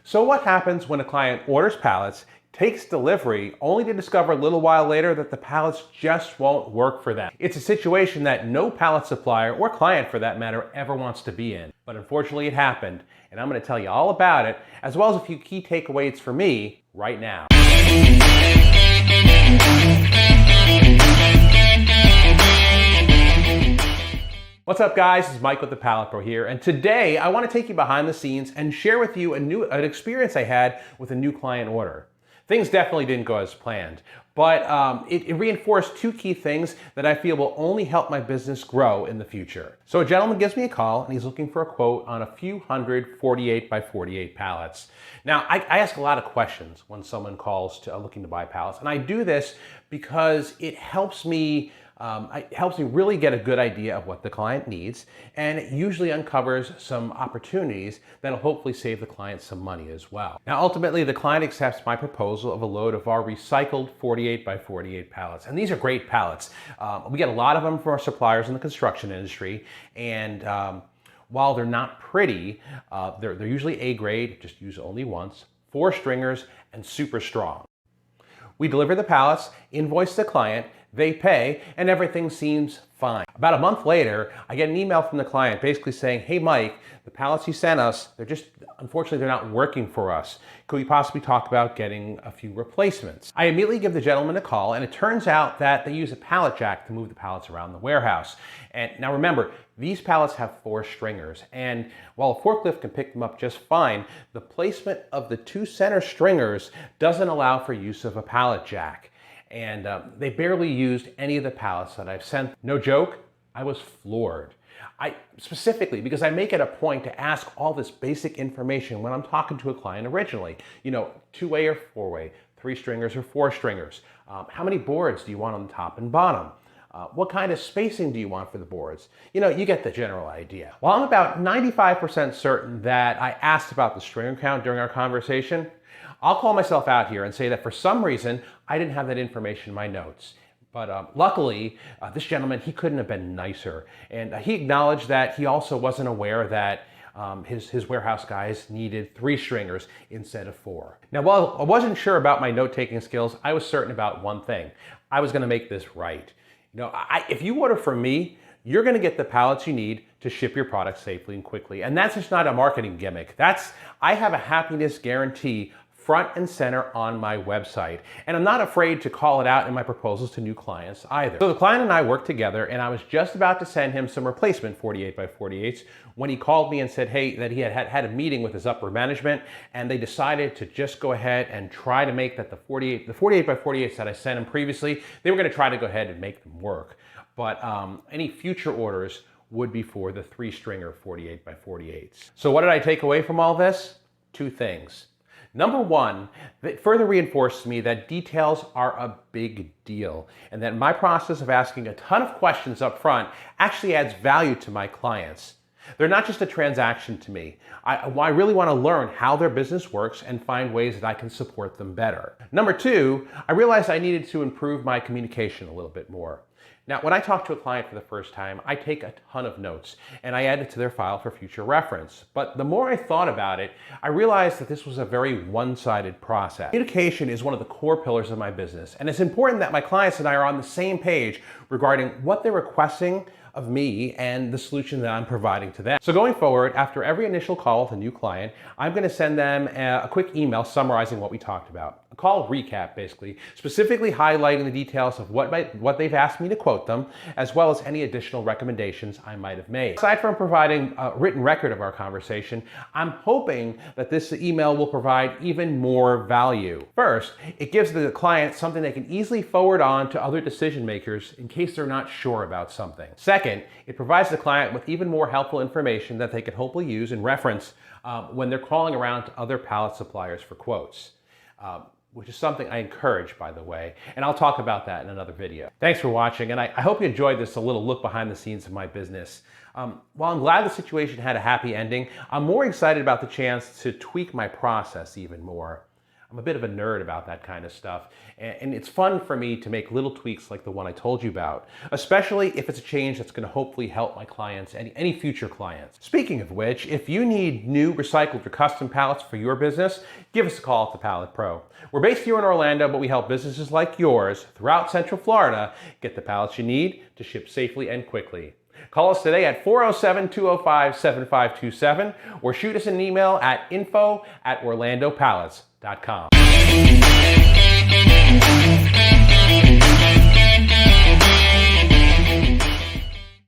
So what happens when a client orders pallets, takes delivery, only to discover a little while later that the pallets just won't work for them? It's a situation that no pallet supplier, or client for that matter, ever wants to be in. But unfortunately it happened, and I'm going to tell you all about it, as well as a few key takeaways for me right now. What's up guys, it's Mike with the Pallet Pro here, and today I want to take you behind the scenes and share with you an experience I had with a new client order. Things definitely didn't go as planned, but it reinforced two key things that I feel will only help my business grow in the future. So a gentleman gives me a call and he's looking for a quote on a few hundred 48 by 48 pallets. Now I ask a lot of questions when someone calls looking to buy pallets, and I do this because it helps me really get a good idea of what the client needs, and it usually uncovers some opportunities that'll hopefully save the client some money as well. Now ultimately the client accepts my proposal of a load of our recycled 48 by 48 pallets, and these are great pallets. We get a lot of them from our suppliers in the construction industry, and while they're not pretty, they're usually A grade, just use only once, 4 stringers, and super strong. We deliver the pallets, invoice the client, they pay, and everything seems fine. About a month later, I get an email from the client basically saying, hey Mike, the pallets you sent us, unfortunately they're not working for us. Could we possibly talk about getting a few replacements? I immediately give the gentleman a call, and it turns out that they use a pallet jack to move the pallets around the warehouse. And now remember, these pallets have 4 stringers, and while a forklift can pick them up just fine, the placement of the 2 center stringers doesn't allow for use of a pallet jack. And they barely used any of the pallets that I've sent. No joke, I was floored. Specifically because I make it a point to ask all this basic information when I'm talking to a client originally. You know, 2-way or 4-way, 3 stringers or 4 stringers. How many boards do you want on the top and bottom? What kind of spacing do you want for the boards? You know, you get the general idea. Well, I'm about 95% certain that I asked about the stringer count during our conversation. I'll call myself out here and say that for some reason, I didn't have that information in my notes. But luckily, this gentleman, he couldn't have been nicer. And he acknowledged that he also wasn't aware that his warehouse guys needed 3 stringers instead of 4. Now, while I wasn't sure about my note-taking skills, I was certain about one thing. I was gonna make this right. You know, if you order from me, you're gonna get the pallets you need to ship your product safely and quickly. And that's just not a marketing gimmick. I have a happiness guarantee front and center on my website. And I'm not afraid to call it out in my proposals to new clients either. So the client and I worked together, and I was just about to send him some replacement 48 by 48s when he called me and said, hey, that he had a meeting with his upper management, and they decided to just go ahead and try to make that the 48 by 48s that I sent him previously, they were gonna try to go ahead and make them work. But any future orders would be for the 3 stringer 48 by 48s. So what did I take away from all this? 2 things. Number one, it further reinforced to me that details are a big deal, and that my process of asking a ton of questions up front actually adds value to my clients. They're not just a transaction to me. I really want to learn how their business works and find ways that I can support them better. Number 2, I realized I needed to improve my communication a little bit more. Now, when I talk to a client for the first time, I take a ton of notes and I add it to their file for future reference. But the more I thought about it, I realized that this was a very one-sided process. Communication is one of the core pillars of my business, and it's important that my clients and I are on the same page regarding what they're requesting of me and the solution that I'm providing to them. So going forward, after every initial call with a new client, I'm going to send them a quick email summarizing what we talked about. A call recap, basically, specifically highlighting the details of what they've asked me to quote them, as well as any additional recommendations I might have made. Aside from providing a written record of our conversation, I'm hoping that this email will provide even more value. First, it gives the client something they can easily forward on to other decision makers in case they're not sure about something. Second, it provides the client with even more helpful information that they can hopefully use and reference when they're calling around to other pallet suppliers for quotes, which is something I encourage, by the way, and I'll talk about that in another video. Thanks for watching, and I hope you enjoyed this little look behind the scenes of my business. While I'm glad the situation had a happy ending, I'm more excited about the chance to tweak my process even more. I'm a bit of a nerd about that kind of stuff, and it's fun for me to make little tweaks like the one I told you about, especially if it's a change that's going to hopefully help my clients, any future clients. Speaking of which, if you need new, recycled, or custom pallets for your business, give us a call at the Pallet Pro. We're based here in Orlando, but we help businesses like yours throughout Central Florida get the pallets you need to ship safely and quickly. Call us today at 407-205-7527 or shoot us an email at info@orlandopallets.com.